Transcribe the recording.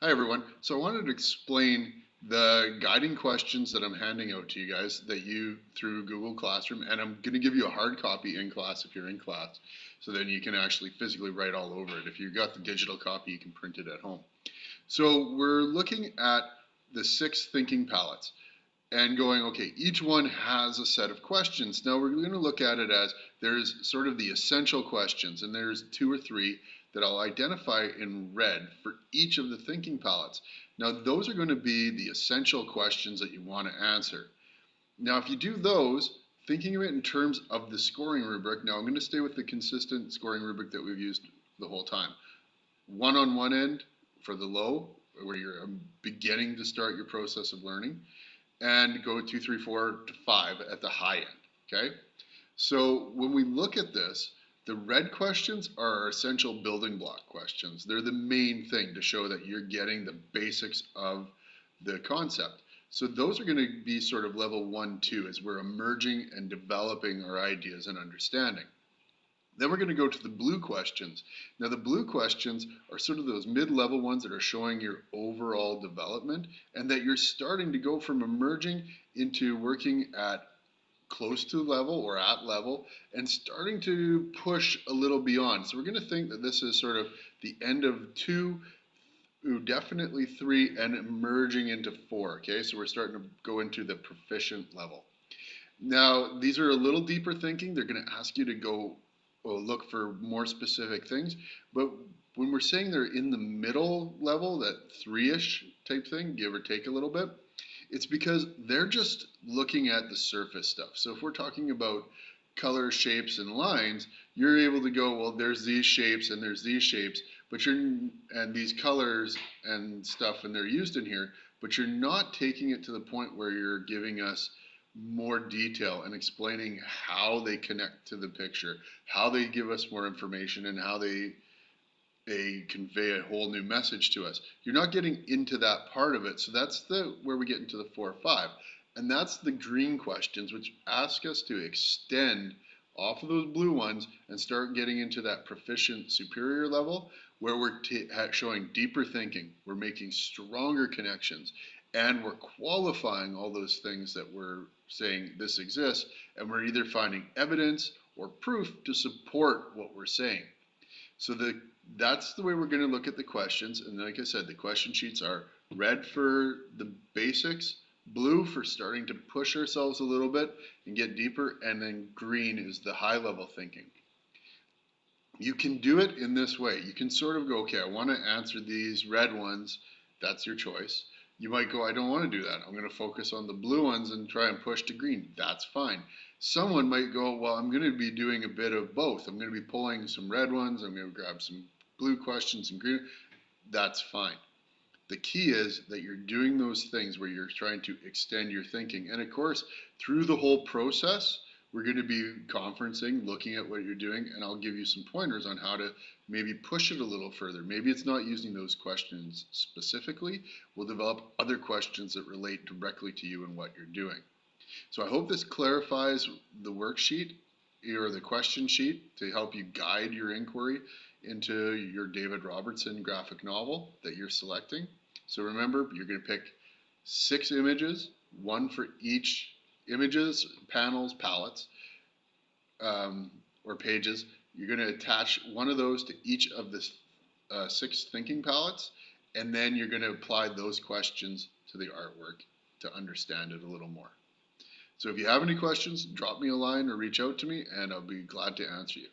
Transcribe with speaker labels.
Speaker 1: Hi everyone. So I wanted to explain the guiding questions that I'm handing out to you guys that you through Google Classroom, and I'm going to give you a hard copy in class if you're in class, so then you can actually physically write all over it. If you've got the digital copy, you can print it at home. So we're looking at the 6 thinking palettes and going, okay, each one has a set of questions. Now we're going to look at it as there's sort of the essential questions, and there's 2 or 3 that I'll identify in red for each of the thinking palettes. Now those are going to be the essential questions that you want to answer. Now if you do those, thinking of it in terms of the scoring rubric, now I'm going to stay with the consistent scoring rubric that we've used the whole time. 1 on one end for the low, where you're beginning to start your process of learning, and go 2, 3, 4 to 5 at the high end, okay? So when we look at this, the red questions are our essential building block questions. They're the main thing to show that you're getting the basics of the concept. So those are going to be sort of level 1, 2 as we're emerging and developing our ideas and understanding. Then we're going to go to the blue questions. Now the blue questions are sort of those mid-level ones that are showing your overall development and that you're starting to go from emerging into working at close to level or at level and starting to push a little beyond. So we're going to think that this is sort of the end of 2, definitely 3, and emerging into 4. Okay, so we're starting to go into the proficient level. Now, these are a little deeper thinking. They're going to ask you to go look for more specific things. But when we're saying they're in the middle level, that 3-ish type thing, give or take a little bit, it's because they're just looking at the surface stuff. So if we're talking about color, shapes, and lines, you're able to go, well, there's these shapes and there's these shapes, but and these colors and stuff, and they're used in here, but you're not taking it to the point where you're giving us more detail and explaining how they connect to the picture, how they give us more information, and how they convey a whole new message to us. You're not getting into that part of it, so that's where we get into the 4 or 5, and that's the green questions, which ask us to extend off of those blue ones and start getting into that proficient superior level where we're showing deeper thinking, we're making stronger connections, and we're qualifying all those things that we're saying this exists, and we're either finding evidence or proof to support what we're saying. So that's the way we're going to look at the questions. And like I said, the question sheets are red for the basics, blue for starting to push ourselves a little bit and get deeper, and then green is the high level thinking. You can do it in this way. You can sort of go, okay, I want to answer these red ones. That's your choice. You might go, I don't want to do that. I'm going to focus on the blue ones and try and push to green. That's fine. Someone might go, well, I'm going to be doing a bit of both. I'm going to be pulling some red ones. I'm going to grab some blue questions and green. That's fine. The key is that you're doing those things where you're trying to extend your thinking. And of course, through the whole process, we're going to be conferencing, looking at what you're doing, and I'll give you some pointers on how to maybe push it a little further. Maybe it's not using those questions specifically. We'll develop other questions that relate directly to you and what you're doing. So I hope this clarifies the worksheet or the question sheet to help you guide your inquiry into your David Robertson graphic novel that you're selecting. So remember, you're going to pick 6 images, 1 for each images, panels, palettes, or pages. You're going to attach one of those to each of the 6 thinking palettes, and then you're going to apply those questions to the artwork to understand it a little more. So if you have any questions, drop me a line or reach out to me, and I'll be glad to answer you.